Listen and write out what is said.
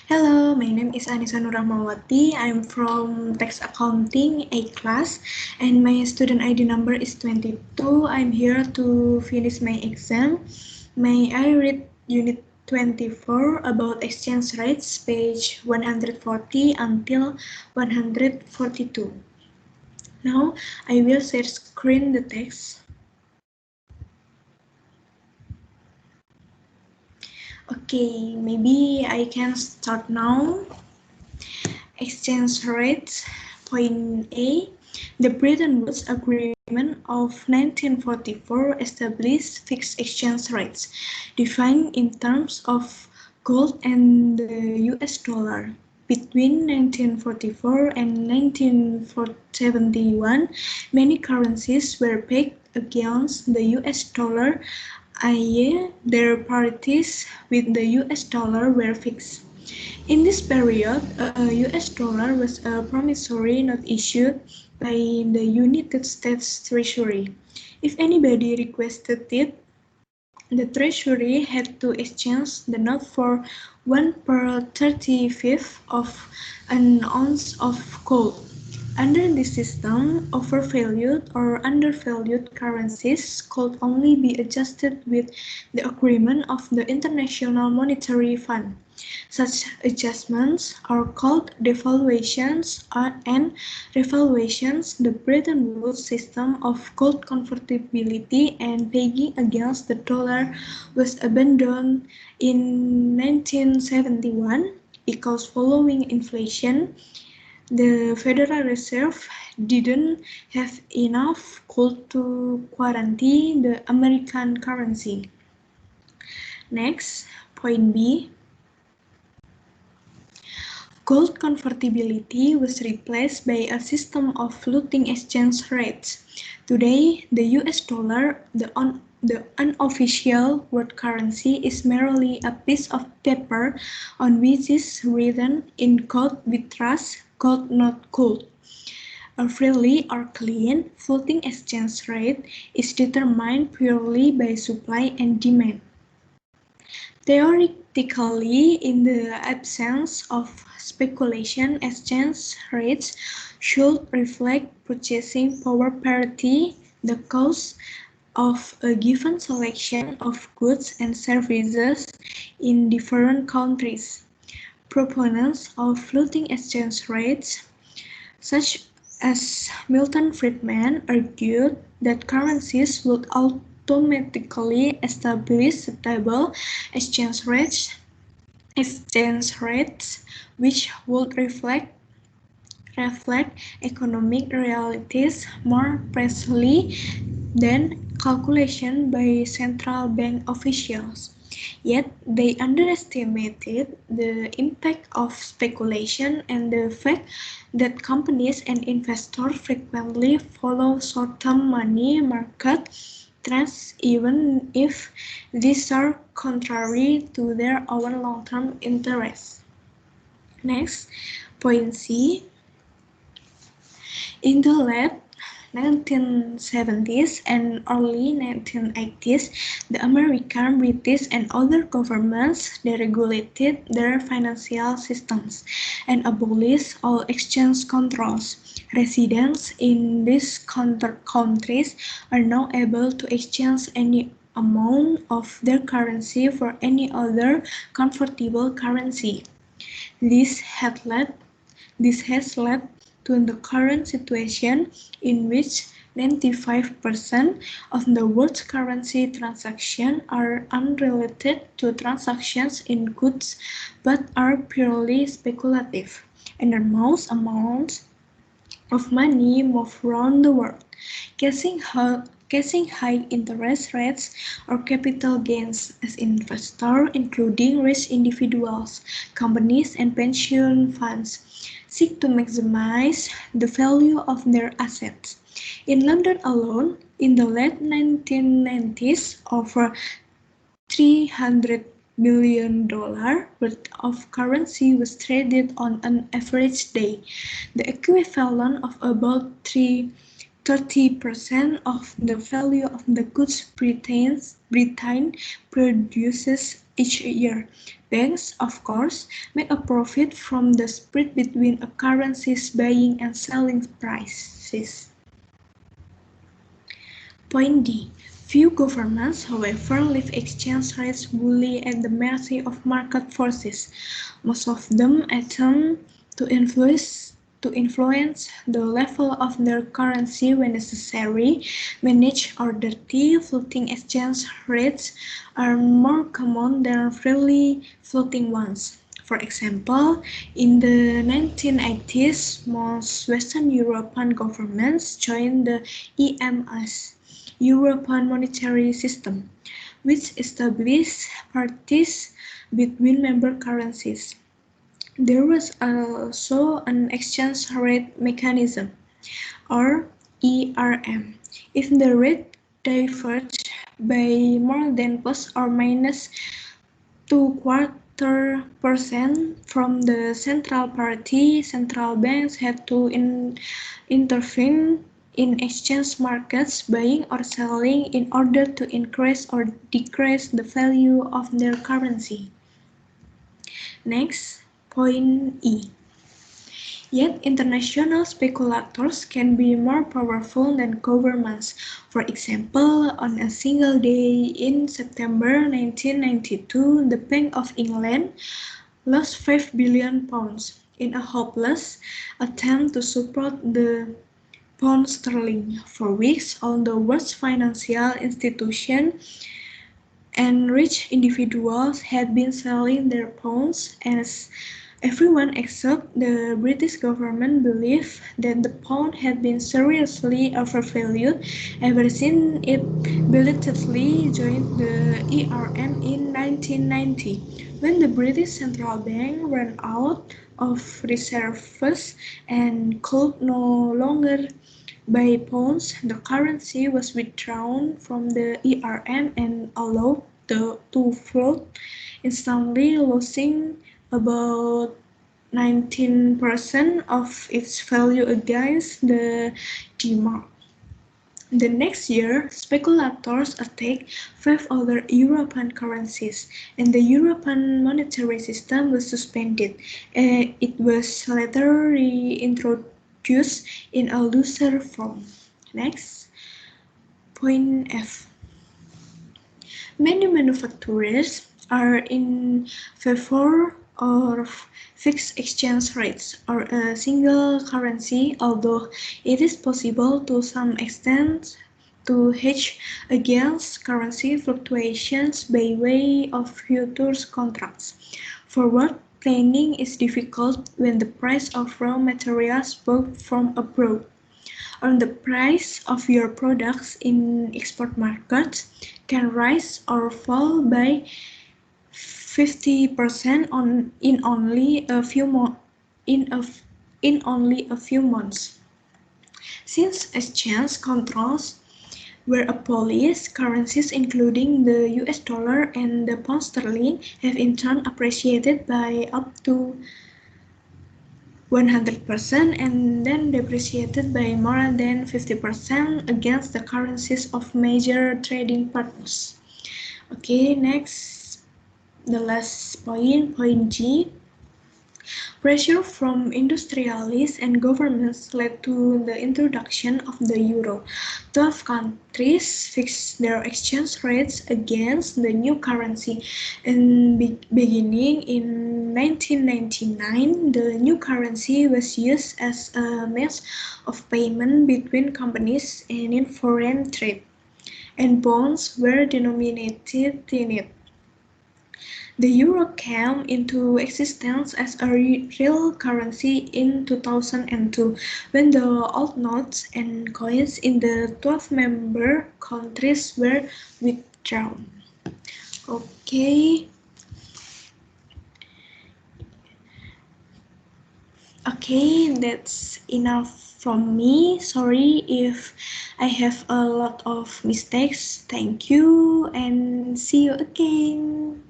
Hello, my name is Annisa Rahmawati. I'm from Tax Accounting A class and my student ID number is 22. I'm here to finish my exam. May I read Unit 24 about exchange rates, page 140 until 142. Now, I will share screen the text. Okay, maybe I can start now. Exchange rates. Point A. The Bretton Woods Agreement of 1944 established fixed exchange rates, defined in terms of gold and the US dollar. Between 1944 and 1971, many currencies were pegged against the US dollar, i.e., their parities with the US dollar were fixed. In this period, a US dollar was a promissory note issued by the United States Treasury. If anybody requested it, the Treasury had to exchange the note for 1/35 of an ounce of gold. Under this system, overvalued or undervalued currencies could only be adjusted with the agreement of the International Monetary Fund. Such adjustments are called devaluations and revaluations. The Bretton Woods system of gold convertibility and pegging against the dollar was abandoned in 1971 because following inflation, the Federal Reserve didn't have enough gold to guarantee the American currency. Next, point B. Gold convertibility was replaced by a system of floating exchange rates. Today, the US dollar, the unofficial world currency, is merely a piece of paper on which is written in gold with trust, gold not gold. A freely or clean floating exchange rate is determined purely by supply and demand. Theoretically, in the absence of speculation, exchange rates should reflect purchasing power parity, the cost of a given selection of goods and services in different countries. Proponents of floating exchange rates, such as Milton Friedman, argued that currencies would automatically establish stable exchange rates which would reflect economic realities more precisely than calculation by central bank officials. Yet they underestimated the impact of speculation and the fact that companies and investors frequently follow short-term money market trends even if these are contrary to their own long-term interests. Next, point C. In the late 1970s and early 1980s, the American, British, and other governments deregulated their financial systems and abolished all exchange controls. Residents in these countries are now able to exchange any amount of their currency for any other convertible currency. This has led to the current situation in which 95% of the world's currency transactions are unrelated to transactions in goods but are purely speculative, and most amounts of money move around the world, casing high interest rates or capital gains as investors, including rich individuals, companies, and pension funds, seek to maximize the value of their assets. In London alone, in the late 1990s, over $300 billion worth of currency was traded on an average day, the equivalent of about $3 30% of the value of the goods Britain produces each year. Banks, of course, make a profit from the spread between a currency's buying and selling prices. Point D. Few governments, however, leave exchange rates wholly at the mercy of market forces. Most of them attempt to influence the level of their currency when necessary. Managed or dirty floating exchange rates are more common than freely floating ones. For example, in the 1980s, most Western European governments joined the EMS, European Monetary System, which established parties between member currencies. There was also an exchange rate mechanism, or ERM. If the rate diverged by more than plus or minus 2/4% from the central party, central banks had to intervene in exchange markets, buying or selling, in order to increase or decrease the value of their currency. Next, point E. Yet international speculators can be more powerful than governments. For example, on a single day in September 1992, the Bank of England lost £5 billion in a hopeless attempt to support the pound sterling. For weeks, all the world's financial institutions and rich individuals had been selling their pounds, as everyone except the British government believed that the pound had been seriously overvalued ever since it belatedly joined the ERM in 1990. When the British Central Bank ran out of reserves and could no longer buy pounds, the currency was withdrawn from the ERM and allowed to float, instantly losing about 19% of its value against the D-mark. The next year, speculators attacked 5 other European currencies, and the European monetary system was suspended. It was later reintroduced in a looser form. Next, point F. Many manufacturers are in favor of fixed exchange rates or a single currency, although it is possible to some extent to hedge against currency fluctuations by way of futures contracts. Forward planning is difficult when the price of raw materials bought from abroad or the price of your products in export markets can rise or fall by 50% in only a few months. Since exchange controls were abolished, currencies including the US dollar and the pound sterling have in turn appreciated by up to 100% and then depreciated by more than 50% against the currencies of major trading partners. Okay, next, the last point, point G. Pressure from industrialists and governments led to the introduction of the euro. 12 countries fixed their exchange rates against the new currency, and beginning in 1999, the new currency was used as a means of payment between companies and in foreign trade, and bonds were denominated in it. The euro came into existence as a real currency in 2002, when the old notes and coins in the 12 member countries were withdrawn. Okay, that's enough from me. Sorry if I have a lot of mistakes. Thank you and see you again.